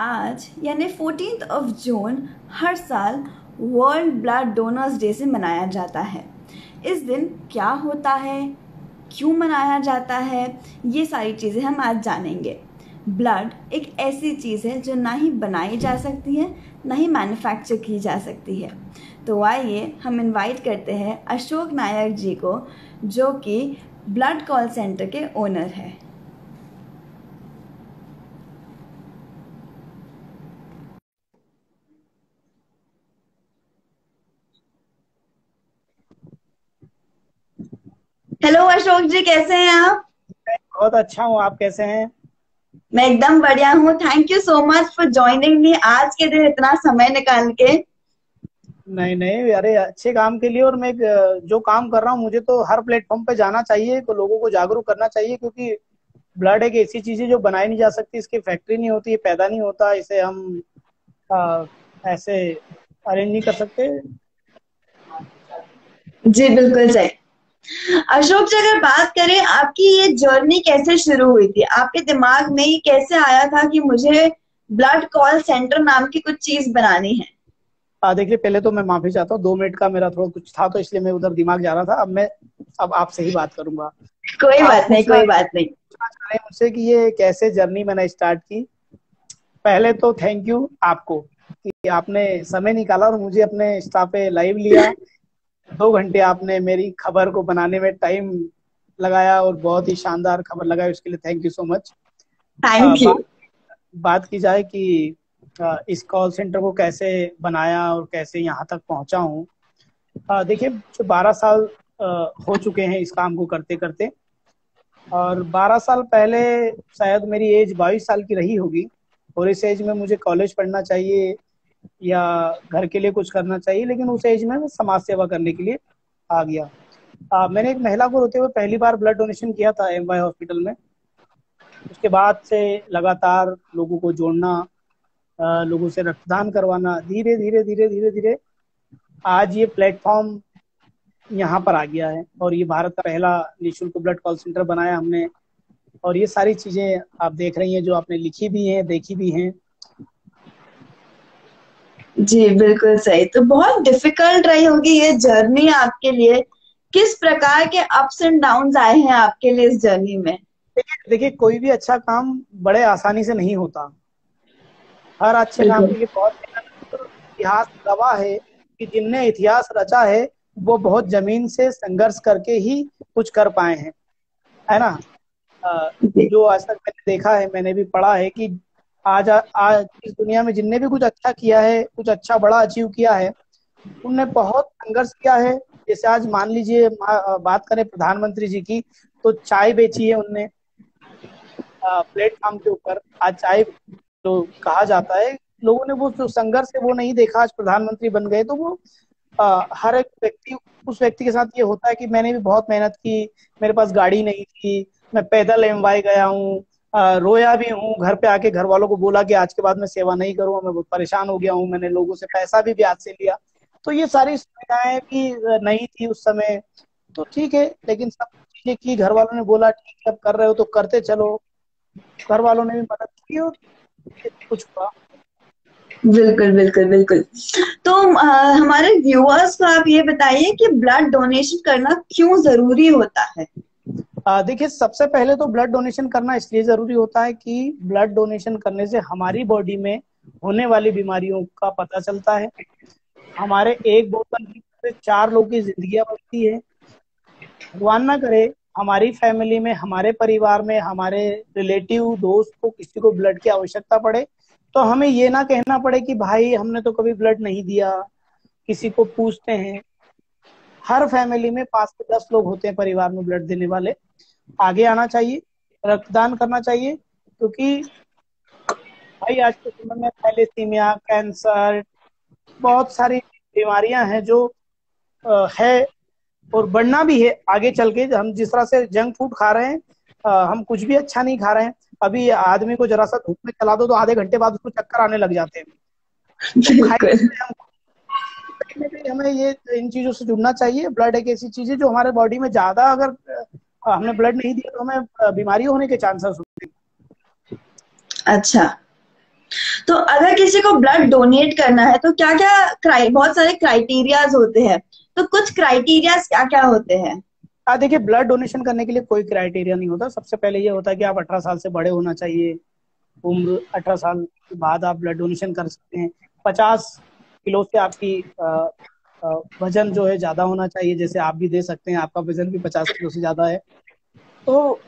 आज यानी 14 जून हर साल वर्ल्ड ब्लड डोनर्स डे से मनाया जाता है। इस दिन क्या होता है, क्यों मनाया जाता है, ये सारी चीज़ें हम आज जानेंगे। ब्लड एक ऐसी चीज़ है जो ना ही बनाई जा सकती है, ना ही मैन्युफैक्चर की जा सकती है। तो आइए हम इनवाइट करते हैं अशोक नायक जी को, जो कि ब्लड कॉल सेंटर के ओनर हैं। हेलो अशोक जी, कैसे हैं आप? बहुत अच्छा हूँ। आप कैसे हैं? मैं एकदम बढ़िया हूँ। Thank you so much for joining me आज के दिन इतना समय निकाल के। नहीं नहीं, अरे अच्छे काम के लिए। और मैं जो काम कर रहा हूँ, मुझे तो हर प्लेटफॉर्म पे जाना चाहिए, तो लोगों को जागरूक करना चाहिए, क्योंकि ब्लड एक ऐसी चीज है जो बनाई नहीं जा सकती। इसकी फैक्ट्री नहीं होती, पैदा नहीं होता, इसे हम अ, ऐसे अरेंज नहीं कर सकते। जी बिल्कुल सही। अशोक जी, अगर बात करें आपकी ये जर्नी कैसे शुरू हुई थी, आपके दिमाग में ये कैसे आया था कि मुझे ब्लड कॉल सेंटर नाम की कुछ चीज बनानी है? देखिए, पहले तो मैं माफी चाहता हूँ, 2 मिनट का मेरा थोड़ा कुछ था, तो इसलिए मैं उधर दिमाग जा रहा था। अब आपसे ही बात करूंगा। कोई आप बात नहीं, कोई बात नहीं। पूछना चाह रहे हैं मुझसे कि ये कैसे जर्नी मैंने स्टार्ट की। पहले तो थैंक यू आपको कि आपने समय निकाला और मुझे अपने इंस्टा पे लाइव लिया। 2 घंटे आपने मेरी खबर को बनाने में टाइम लगाया और बहुत ही शानदार खबर लगाई, उसके लिए thank you so much. Thank you. बात बात की जाए कि इस कॉल सेंटर को कैसे बनाया और कैसे यहाँ तक पहुंचा हूँ। देखिए, जो 12 साल अ, हो चुके हैं इस काम को करते करते। और 12 साल पहले शायद मेरी एज 22 साल की रही होगी, और इस एज में मुझे कॉलेज पढ़ना चाहिए या घर के लिए कुछ करना चाहिए, लेकिन उस एज में मैं समाज सेवा करने के लिए आ गया। मैंने एक महिला को रोते हुए पहली बार ब्लड डोनेशन किया था एमवाई हॉस्पिटल में। उसके बाद से लगातार लोगों को जोड़ना, लोगों से रक्तदान करवाना, धीरे धीरे धीरे धीरे धीरे आज ये प्लेटफॉर्म यहाँ पर आ गया है, और ये भारत का पहला निःशुल्क ब्लड कॉल सेंटर बनाया हमने। और ये सारी चीजें आप देख रही हैं, जो आपने लिखी भी हैं, देखी भी हैं। जी बिल्कुल सही। तो बहुत डिफिकल्ट रही होगी ये जर्नी आपके लिए। किस प्रकार के अप्स एंड डाउन्स आए हैं आपके लिए इस जर्नी में? देखिए, कोई भी अच्छा काम बड़े आसानी से नहीं होता। हर अच्छे काम बिल्कुल। के लिए बहुत मेहनत लगती है, और इतिहास गवाह है कि जिनने इतिहास रचा है वो बहुत जमीन से संघर्ष करके ही कुछ कर पाए हैं, है ना। अ, जी। जो आज तक मैंने देखा है, मैंने भी पढ़ा है कि आज इस दुनिया में जिनने भी कुछ अच्छा किया है, कुछ अच्छा बड़ा अचीव किया है, उनने बहुत संघर्ष किया है। जैसे आज मान लीजिए, बात करें प्रधानमंत्री जी की, तो चाय बेची है उनने प्लेटफॉर्म के ऊपर। आज चाय जो कहा जाता है, लोगों ने वो जो संघर्ष है वो नहीं देखा, आज प्रधानमंत्री बन गए। तो वो हर एक व्यक्ति, उस व्यक्ति के साथ ये होता है कि मैंने भी बहुत मेहनत की, मेरे पास गाड़ी नहीं थी, मैं पैदल एमवाई गया हूँ, रोया भी हूँ, घर पे आके घर वालों को बोला कि आज के बाद मैं सेवा नहीं करूंगा, मैं बहुत परेशान हो गया हूँ, मैंने लोगों से पैसा भी ब्याज से लिया। तो ये सारी सुविधाएं भी नहीं थी उस समय। तो ठीक है, लेकिन सब चीजें की, घर वालों ने बोला ठीक है अब कर रहे हो तो करते चलो। घर वालों ने भी मदद की और ये कुछ हुआ। बिल्कुल बिल्कुल बिल्कुल। तो हमारे व्यूअर्स को आप ये बताइए कि ब्लड डोनेशन करना क्यों जरूरी होता है? देखिए, सबसे पहले तो ब्लड डोनेशन करना इसलिए जरूरी होता है कि ब्लड डोनेशन करने से हमारी बॉडी में होने वाली बीमारियों का पता चलता है। हमारे एक बोतल से 4 लोग की जिंदगियां बचती है। भगवान ना करे हमारी फैमिली में, हमारे परिवार में, हमारे रिलेटिव दोस्त को किसी को ब्लड की आवश्यकता पड़े, तो हमें ये ना कहना पड़े कि भाई हमने तो कभी ब्लड नहीं दिया, किसी को पूछते हैं। हर फैमिली में 5 से 10 लोग होते हैं परिवार में ब्लड देने वाले। आगे आना चाहिए, रक्तदान करना चाहिए, क्योंकि भाई आज के समय में थैलेसीमिया, कैंसर, बहुत सारी बीमारियां हैं जो है, और बढ़ना भी है आगे चल के। हम जिस तरह से जंक फूड खा रहे हैं, हम कुछ भी अच्छा नहीं खा रहे हैं। अभी आदमी को जरा सा धूप में चला दो तो आधे घंटे बाद उसको चक्कर आने लग जाते हैं। तो बिल्कुल। खाइए हम, कहीं ना कहीं हमें ये इन चीजों से जुड़ना चाहिए। ब्लड एक ऐसी चीज है जो हमारे बॉडी में ज्यादा, अगर हमने ब्लड नहीं दिया तो हमें बीमारी होने के चांसेस होते हैं। अच्छा। तो अगर किसी को ब्लड डोनेट करना है तो क्या क्या बहुत सारे क्राइटेरियाज होते हैं, तो कुछ क्राइटेरियाज क्या क्या होते हैं? देखिए, ब्लड डोनेशन करने के लिए कोई क्राइटेरिया नहीं होता। सबसे पहले ये होता है कि आप 18 साल से बड़े होना चाहिए। उम्र 18 साल के बाद आप ब्लड डोनेशन कर सकते हैं। 50 किलो से आपकी वजन जो है ज्यादा होना चाहिए, जैसे आप भी दे सकते हैं, आपका वजन भी 50 किलो से ज्यादा है। तो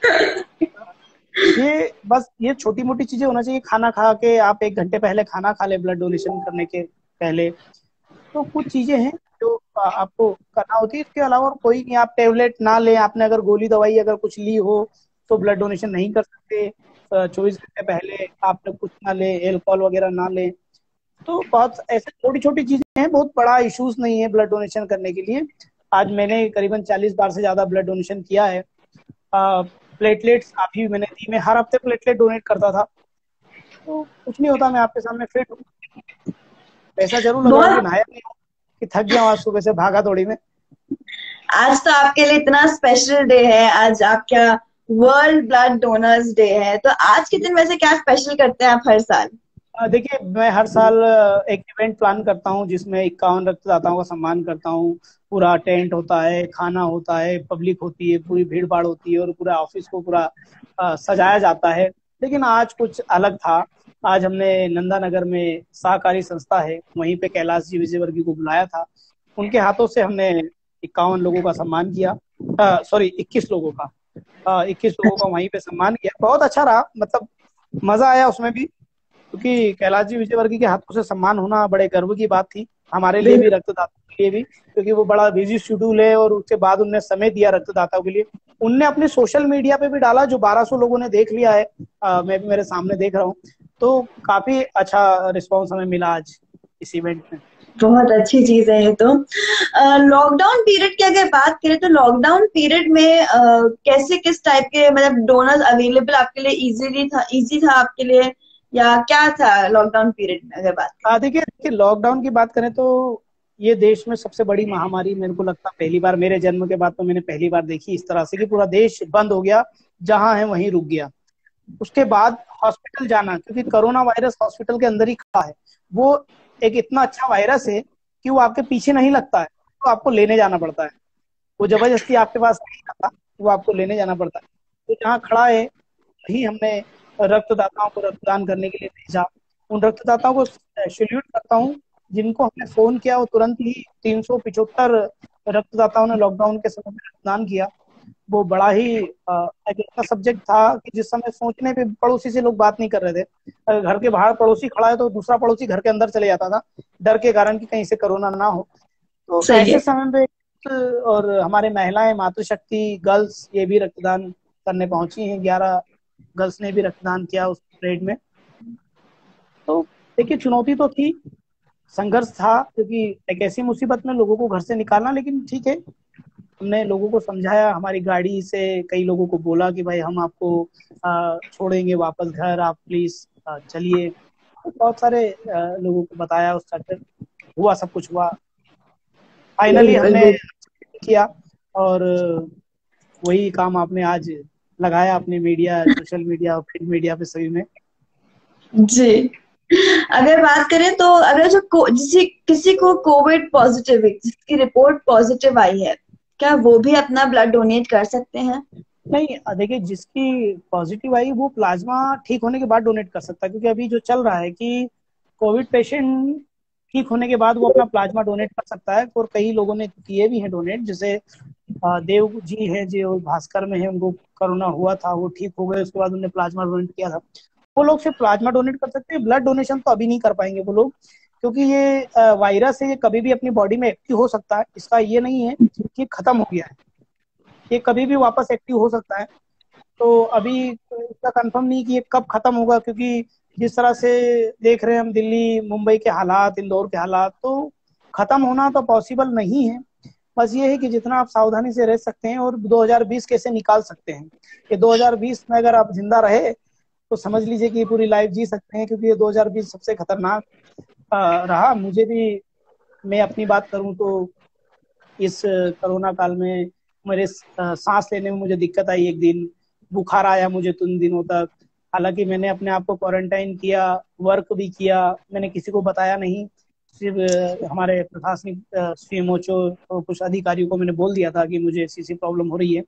ये बस ये छोटी मोटी चीजें होना चाहिए। खाना खा के आप 1 घंटे पहले खाना खा ले ब्लड डोनेशन करने के पहले। तो कुछ चीजें हैं जो आपको करना होती है। इसके अलावा और कोई नहीं। आप टेबलेट ना लें, आपने अगर गोली दवाई अगर कुछ ली हो तो ब्लड डोनेशन नहीं कर सकते। 24 घंटे पहले आपने कुछ ना ले, एल्कोहल वगैरह ना ले। तो बहुत ऐसे छोटी छोटी चीजें हैं, बहुत बड़ा इश्यूज नहीं है ब्लड डोनेशन करने के लिए। आज मैंने करीबन 40 बार से ज्यादा ब्लड डोनेशन किया है। प्लेटलेट्स काफी मैंने दी। मैं हर हफ्ते प्लेटलेट डोनेट करता था। तो कुछ नहीं होता, मैं आपके सामने फिट हूँ। ऐसा जरूर लग रहा है कि बहुत। नहाया नहीं हूँ, कि थक गया हूँ आज सुबह से भागा दौड़ी में। आज तो आपके लिए इतना स्पेशल डे है, आज आपका वर्ल्ड ब्लड डोनर्स डे है, तो आज के दिन वैसे क्या स्पेशल करते हैं आप हर साल? देखिए, मैं हर साल एक इवेंट प्लान करता हूँ जिसमें 51 रक्तदाताओं का सम्मान करता हूँ। पूरा टेंट होता है, खाना होता है, पब्लिक होती है, पूरी भीड़ भाड़ होती है और पूरा ऑफिस को पूरा सजाया जाता है। लेकिन आज कुछ अलग था। आज हमने नंदा नगर में सहकारी संस्था है, वहीं पे कैलाश जी विजयवर्गीय को बुलाया था। उनके हाथों से हमने 51 लोगों का सम्मान किया। सॉरी, 21 लोगों का। 21 लोगों का वहीं पे सम्मान किया। बहुत अच्छा रहा, मतलब मजा आया उसमें भी। क्योंकि कैलाश जी विजयवर्गीय के हाथों से सम्मान होना बड़े गर्व की बात थी, हमारे लिए भी, रक्तदाताओं के लिए भी। क्योंकि वो बड़ा बिजी शेड्यूल है और उसके बाद उनने समय दिया रक्तदाताओं के लिए। उनने अपने सोशल मीडिया पे भी डाला, जो 1200 लोगों ने देख लिया है। मैं भी मेरे सामने देख रहा हूँ। तो काफी अच्छा रिस्पॉन्स हमें मिला आज इस इवेंट में। बहुत अच्छी चीज है ये तो। लॉकडाउन पीरियड की अगर बात करें तो लॉकडाउन पीरियड में कैसे किस टाइप के मतलब डोनर्स अवेलेबल आपके लिए इजी था आपके लिए, या क्या था लॉकडाउन पीरियड में अगर बात करें? देखिए देखिए, लॉकडाउन की बात करें तो ये देश में सबसे बड़ी महामारी मेरे को लगता है पहली बार, मेरे जन्म के बाद तो मैंने पहली बार देखी इस तरह से कि पूरा देश बंद हो गया, जहां है वहीं रुक गया। उसके बाद हॉस्पिटल जाना, क्योंकि कोरोना वायरस हॉस्पिटल के अंदर ही खड़ा है। वो एक इतना अच्छा वायरस है कि वो आपके पीछे नहीं लगता है, तो आपको लेने जाना पड़ता है। वो जबरदस्ती आपके पास नहीं आता, वो आपको लेने जाना पड़ता है। तो जहाँ खड़ा है वही हमने रक्तदाताओं को रक्तदान करने के लिए भेजा। उन रक्तदाताओं को सैल्यूट करता हूँ जिनको हमने फोन किया, वो तुरंत ही 375 रक्तदाताओं ने लॉकडाउन के समय में रक्तदान किया। वो बड़ा ही एक ऐसा सब्जेक्ट था कि जिस समय सोचने पे पड़ोसी से लोग बात नहीं कर रहे थे। घर के बाहर पड़ोसी खड़ा है तो दूसरा पड़ोसी घर के अंदर चले जाता था, डर के कारण कि कहीं से कोरोना ना हो। तो सही ऐसे है। समय पे और हमारे महिलाएं, मातृशक्ति गर्ल्स, ये भी रक्तदान करने पहुंची हैं। 11 गर्ल्स ने भी रक्तदान किया उस परेड में। तो देखिए, चुनौती तो थी, संघर्ष था, क्योंकि एक ऐसी मुसीबत में लोगों को घर से निकालना। लेकिन ठीक है, हमने लोगों को समझाया, हमारी गाड़ी से कई लोगों को बोला कि भाई हम आपको छोड़ेंगे वापस घर, आप प्लीज चलिए। बहुत सारे लोगों को बताया, उस चक्कर हुआ, सब कुछ हुआ। फाइनली हमने बिल्कुल। किया। और वही काम आपने आज लगाया अपने मीडिया, सोशल मीडिया और प्रिंट मीडिया पे सभी में। जी। अगर बात करें तो अगर किसी को कोविड पॉजिटिव, जिसकी रिपोर्ट पॉजिटिव आई है, क्या वो भी अपना ब्लड डोनेट कर सकते हैं? नहीं, देखिए, जिसकी पॉजिटिव आई वो प्लाज्मा ठीक होने के बाद डोनेट कर सकता है। क्योंकि अभी जो चल रहा है कि कोविड पेशेंट ठीक होने के बाद वो अपना प्लाज्मा डोनेट कर सकता है। और कई लोगों ने किए भी हैं डोनेट, जैसे देव जी हैं जो भास्कर में है, उनको कोरोना हुआ था, वो ठीक हो गए, उसके बाद उन्होंने प्लाज्मा डोनेट किया था। वो लोग सिर्फ प्लाज्मा डोनेट कर सकते हैं, ब्लड डोनेशन तो अभी नहीं कर पाएंगे वो लोग। क्योंकि ये वायरस है, ये कभी भी अपनी बॉडी में एक्टिव हो सकता है। इसका ये नहीं है कि खत्म हो गया है, ये कभी भी वापस एक्टिव हो सकता है। तो अभी इसका कंफर्म नहीं कि ये कब खत्म होगा। क्योंकि जिस तरह से देख रहे हैं हम दिल्ली मुंबई के हालात, इंदौर के हालात, तो खत्म होना तो पॉसिबल नहीं है। बस ये है कि जितना आप सावधानी से रह सकते हैं और 2020 कैसे निकाल सकते हैं। ये 2020 में अगर आप जिंदा रहे तो समझ लीजिए कि पूरी लाइफ जी सकते हैं। क्योंकि ये 2020 सबसे खतरनाक रहा मुझे भी। मैं अपनी बात करूं तो इस कोरोना काल में मेरे सांस लेने में मुझे दिक्कत आई। एक दिन बुखार आया मुझे 3 दिनों तक। हालांकि मैंने अपने आप को क्वारंटाइन किया, वर्क भी किया, मैंने किसी को बताया नहीं। सिर्फ हमारे प्रशासनिक सीएमओ और कुछ अधिकारियों को मैंने बोल दिया था कि मुझे ऐसी प्रॉब्लम हो रही है,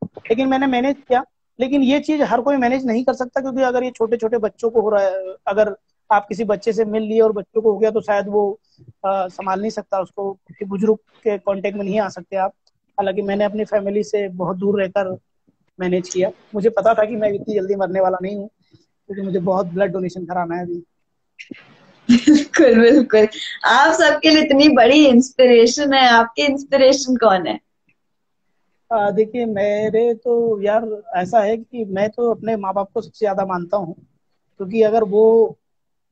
लेकिन मैंने मैनेज किया। लेकिन ये चीज हर कोई मैनेज नहीं कर सकता, क्योंकि अगर ये छोटे छोटे बच्चों को हो रहा है, अगर आप किसी बच्चे से मिल लिए और बच्चों को हो गया तो शायद वो संभाल नहीं सकता उसको, किसी बुजुर्ग के कांटेक्ट में नहीं आ सकते आप। हालांकि मैंने अपनी फैमिली से बहुत दूर रहकर मैनेज किया। मुझे पता था कि मैं इतनी जल्दी मरने वाला नहीं हूँ, क्योंकि मुझे बहुत ब्लड डोनेशन कराना है अभी। बिल्कुल बिल्कुल, आप सबके लिए इतनी बड़ी इंस्पिरेशन है। आपके इंस्पिरेशन कौन है? देखिए, मेरे तो यार ऐसा है कि मैं तो अपने माँ बाप को सबसे ज्यादा मानता हूँ, क्योंकि अगर वो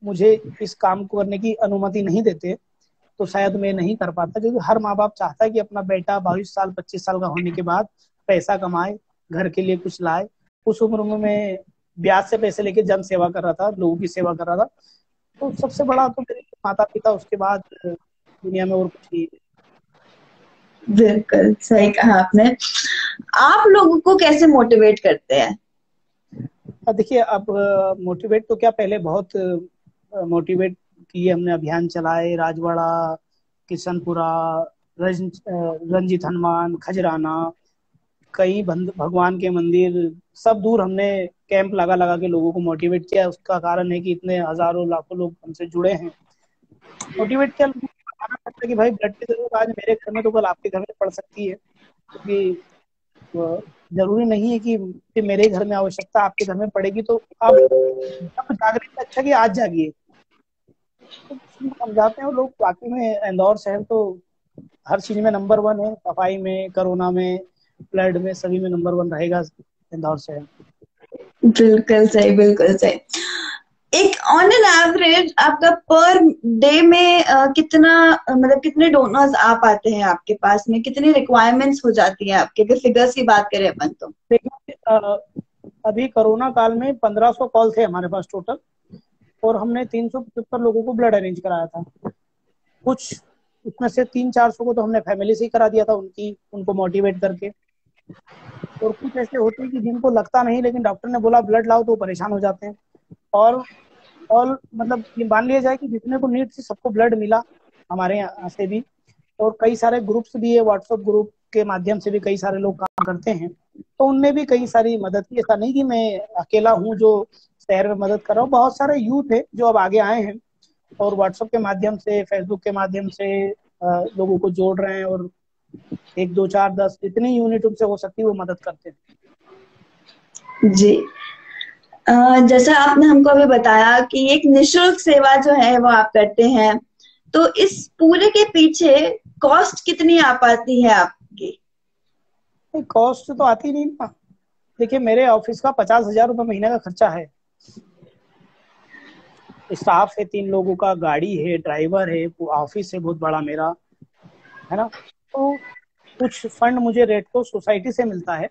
मुझे इस काम को करने की अनुमति नहीं देते तो शायद मैं नहीं कर पाता। क्योंकि हर माँ बाप चाहता है कि अपना बेटा 22 साल 25 साल का होने के बाद पैसा कमाए, घर के लिए कुछ लाए। उस उम्र में मैं ब्याज से पैसे लेके जन सेवा कर रहा था, लोगों की सेवा कर रहा था। तो सबसे बड़ा तो मेरे माता पिता, उसके बाद दुनिया में और कुछ नहीं है। बिल्कुल सही कहा आपने। आप लोगों को कैसे मोटिवेट करते हैं? देखिए, अब मोटिवेट तो क्या, पहले बहुत मोटिवेट किए हमने, अभियान चलाए, राजवाड़ा, किशनपुरा, रंजीत हनुमान, खजराना, कई भगवान के मंदिर, सब दूर हमने कैंप लगा लगा के लोगों को मोटिवेट किया। उसका कारण है कि इतने हजारों लाखों लोग हमसे जुड़े हैं। मोटिवेट किया, लोगों को बताना पड़ता है कि भाई ब्लड की जरूरत आज मेरे घर में तो कल आपके घर में पड़ सकती है, क्योंकि जरूरी नहीं है कि मेरे घर में आवश्यकता आपके घर में पड़ेगी। तो आप जब जागने से अच्छा कि आज जागिए। तो समझाते हैं लोग। वाकई में इंदौर शहर तो हर चीज में नंबर 1 है, सफाई में, कोरोना में, ब्लड में, सभी में नंबर 1 रहेगा इंदौर शहर। बिल्कुल सही, बिल्कुल सही। एक ऑन एन एवरेज आपका पर डे में कितना मतलब कितने डोनर्स आ पाते हैं आपके पास में? कितनी रिक्वायरमेंट्स हो जाती है आपके, अगर फिगर्स की बात करें अपन तो? देखिए, अभी कोरोना काल में 1500 कॉल थे हमारे पास टोटल, और हमने 375 लोगों को ब्लड अरेंज कराया था। कुछ उसमें से 300-400 को तो हमने फैमिली से ही करा दिया था, उनको मोटिवेट करके। और कुछ ऐसे होते हैं कि जिनको लगता नहीं, लेकिन डॉक्टर ने बोला ब्लड लाओ तो परेशान हो जाते हैं। और और मतलब ये मान लिया जाए कि जितने को नीड थी सबको ब्लड मिला हमारे यहाँ से भी। और कई सारे ग्रुप्स भी है, व्हाट्सएप ग्रुप के माध्यम से भी कई सारे लोग काम करते हैं, तो उनने भी कई सारी मदद की। ऐसा नहीं कि मैं अकेला हूँ जो शहर में मदद कर रहा हूँ। बहुत सारे यूथ है जो अब आगे आए हैं और व्हाट्सएप के माध्यम से, फेसबुक के माध्यम से लोगों को जोड़ रहे हैं, और 1 2 4 10 जितनी यूनिट उनसे हो सकती है वो मदद करते हैं। जी। जैसा आपने हमको अभी बताया कि एक निशुल्क सेवा जो है वो आप करते हैं, तो इस पूरे के पीछे कॉस्ट कितनी आ पाती है आपकी? कॉस्ट तो आती नहीं ना। देखिए, मेरे ऑफिस का 50,000 रुपये महीने का खर्चा है। स्टाफ है 3 लोगों का, गाड़ी है, ड्राइवर है, ऑफिस है बहुत बड़ा मेरा, है ना। तो कुछ फंड मुझे रेड क्रॉस सोसाइटी से मिलता है,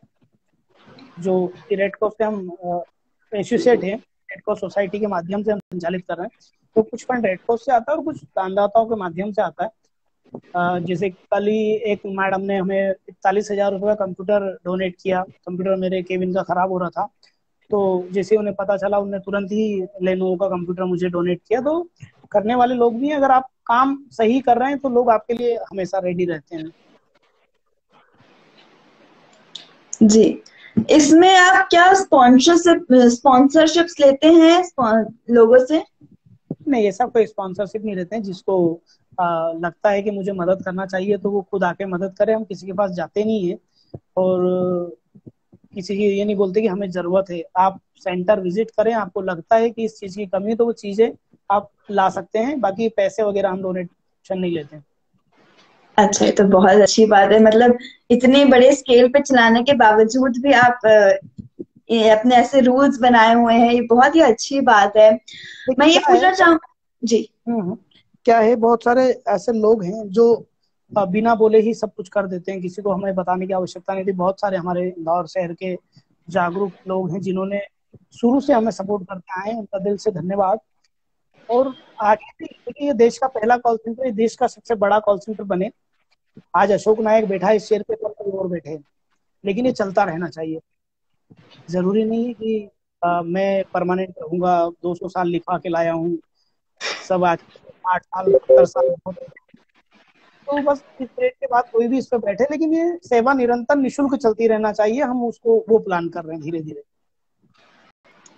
जो रेड क्रॉस से हम एसोसिएट हैं, रेड क्रॉस सोसाइटी के माध्यम से हम संचालित कर रहे हैं। तो कुछ फंड रेड क्रॉस से आता है और कुछ दानदाताओं के माध्यम से आता है। जैसे कल ही एक मैडम ने हमें 41,000 रुपये का कंप्यूटर डोनेट किया। कंप्यूटर मेरे केबिन का खराब हो रहा था, तो जैसे उन्हें पता चला उन्होंने तुरंत ही लेनोवो का कंप्यूटर मुझे डोनेट किया। तो करने वाले लोग भी हैं, अगर आप काम सही कर रहे हैं तो लोग आपके लिए हमेशा रेडी रहते हैं। जी। इसमें आप क्या स्पॉन्सरशिप्स लेते हैं लोगों से? नहीं, ऐसा कोई स्पॉन्सरशिप नहीं रहते हैं। जिसको लगता है कि मुझे मदद करना चाहिए तो वो खुद आके मदद करे। हम किसी के पास जाते नहीं है और किसी की ये नहीं बोलते कि हमें जरूरत है। आप सेंटर विजिट करें, आपको लगता है कि इस चीज की कमी है तो वो चीजें आप ला सकते हैं। बाकी पैसे वगैरह हम डोनेशन नहीं लेते हैं। अच्छा, ये तो बहुत अच्छी बात है। मतलब इतने बड़े स्केल पे चलाने के बावजूद भी आप ये अपने ऐसे रूल्स बनाए हुए हैं, ये बहुत ही अच्छी बात है। मैं देखिए ये क्या है, पूछना चाहूँ। जी। क्या है, बहुत सारे ऐसे लोग हैं जो बिना बोले ही सब कुछ कर देते हैं, किसी को हमें बताने की आवश्यकता नहीं थी। बहुत सारे हमारे इंदौर शहर के जागरूक लोग हैं जिन्होंने शुरू से हमें सपोर्ट करते आए हैं, उनका दिल से धन्यवाद। और आगे भी, देखिए ये देश का पहला कॉल सेंटर, ये देश का सबसे बड़ा कॉल सेंटर बने। आज अशोक नायक बैठा है इस चेयर पे, कल कोई और बैठे, लेकिन ये चलता रहना चाहिए। जरूरी नहीं है कि मैं परमानेंट रहूंगा, 200 साल लिखा के लाया हूँ, सब आज 8 साल 70 साल होते हैं। तो बस इस रेट के बाद कोई भी इस पे बैठे, लेकिन ये सेवा निरंतर निशुल्क चलती रहना चाहिए, हम उसको वो प्लान कर रहे हैं धीरे धीरे।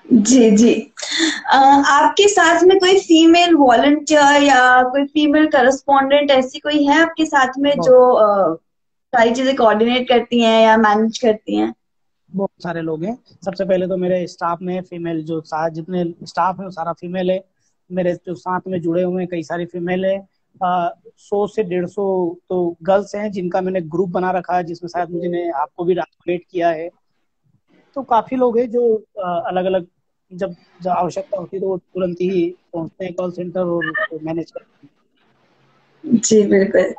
जी जी। आपके साथ में कोई फीमेल वॉलंटियर या कोई फीमेल करस्पॉन्डेंट ऐसी कोई है आपके साथ में जो सारी चीजें कोऑर्डिनेट करती हैं या मैनेज करती हैं? बहुत सारे लोग हैं। सबसे पहले तो मेरे स्टाफ में फीमेल, जो साथ जितने स्टाफ है वो सारा फीमेल है। मेरे जो साथ में जुड़े हुए हैं कई सारी फीमेल है। 100 से 150 तो गर्ल्स हैं जिनका मैंने ग्रुप बना रखा है, जिसमें शायद मुझे आपको भी रात किया है। तो काफी लोग हैं जो अलग अलग, जब जब आवश्यकता होती है तो वो तुरंत ही पहुंचते हैं कॉल सेंटर और उसको मैनेज करते हैं। जी बिल्कुल।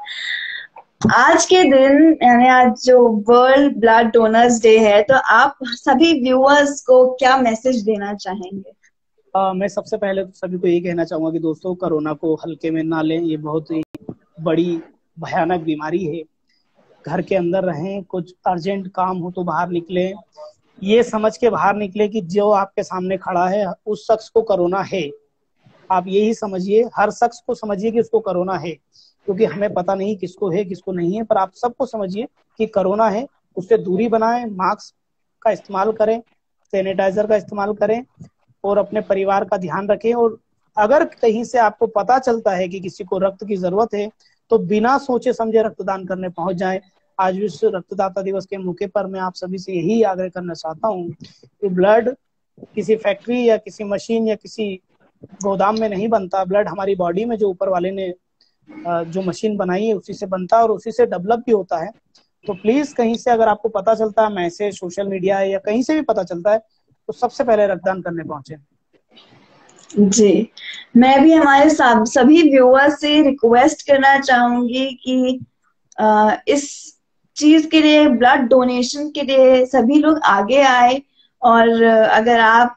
आज के दिन यानी आज जो वर्ल्ड ब्लड डोनर्स डे है, तो आप सभी व्यूअर्स को क्या मैसेज देना चाहेंगे? मैं सबसे पहले तो सभी को यही कहना चाहूंगा कि दोस्तों, कोरोना को हल्के में ना लें, ये बहुत ही बड़ी भयानक बीमारी है। घर के अंदर रहें, कुछ अर्जेंट काम हो तो बाहर निकलें, ये समझ के बाहर निकले कि जो आपके सामने खड़ा है उस शख्स को कोरोना है। आप यही समझिए, हर शख्स को समझिए कि उसको कोरोना है, क्योंकि हमें पता नहीं किसको है किसको नहीं है, पर आप सबको समझिए कि कोरोना है। उससे दूरी बनाएं, मास्क का इस्तेमाल करें, सैनिटाइजर का इस्तेमाल करें और अपने परिवार का ध्यान रखें। और अगर कहीं से आपको पता चलता है कि किसी को रक्त की जरूरत है तो बिना सोचे समझे रक्तदान करने पहुंच जाएं। आज विश्व रक्तदाता दिवस के मौके पर मैं आप सभी से यही आग्रह करना चाहता हूं कि ब्लड किसी फैक्ट्री या किसी मशीन या किसी गोदाम में नहीं बनता। ब्लड हमारी बॉडी में जो ऊपर वाले ने जो मशीन बनाई है उसी से बनता है और उसी से डेवलप भी होता है। तो प्लीज कहीं से अगर आपको पता चलता है, मैसेज, सोशल मीडिया या कहीं से भी पता चलता है, तो सबसे पहले रक्तदान करने पहुंचे। जी, मैं भी हमारे सभी व्यूअर्स से रिक्वेस्ट करना चाहूंगी कि इस चीज के लिए, ब्लड डोनेशन के लिए सभी लोग आगे आए। और अगर आप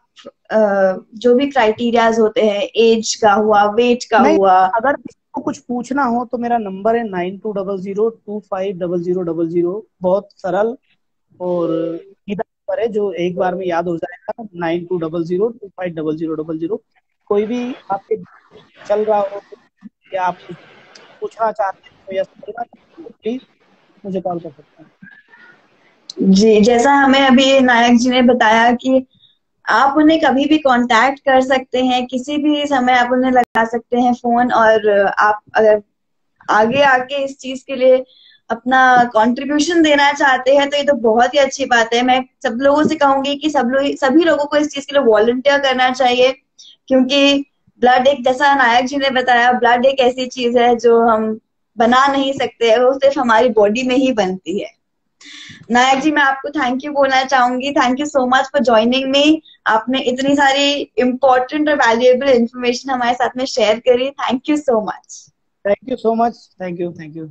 जो भी क्राइटेरियाज होते हैं, एज का हुआ, वेट का नहीं, हुआ, अगर किसी को कुछ पूछना हो तो मेरा नंबर है 9200250000। बहुत सरल और सीधा नंबर है जो एक बार में याद हो जाएगा, 9200250000। कोई भी आपके चल रहा हो या आप कुछ पूछना चाहते हो या समझना चाहते हो, प्लीज मुझे कॉल कर सकते हैं। जी, जैसा हमें अभी नायक जी ने बताया कि आप उन्हें कभी भी कांटेक्ट कर सकते हैं, किसी भी समय आप उन्हें लगा सकते हैं फोन। और आप अगर आगे आके इस चीज के लिए अपना कंट्रीब्यूशन देना चाहते हैं तो ये तो बहुत ही अच्छी बात है। मैं सब लोगों से कहूंगी कि सभी लोगों को इस चीज के लिए वॉलंटियर करना चाहिए, क्योंकि ब्लड एक, जैसा नायक जी ने बताया, ब्लड एक ऐसी चीज है जो हम बना नहीं सकते, वो सिर्फ हमारी बॉडी में ही बनती है। नायक जी, मैं आपको थैंक यू बोलना चाहूंगी। Thank you so much for joining me. आपने इतनी सारी इम्पोर्टेंट और वैल्यूएबल इंफॉर्मेशन हमारे साथ में शेयर करी। Thank you so much. Thank you so much. Thank you. Thank you.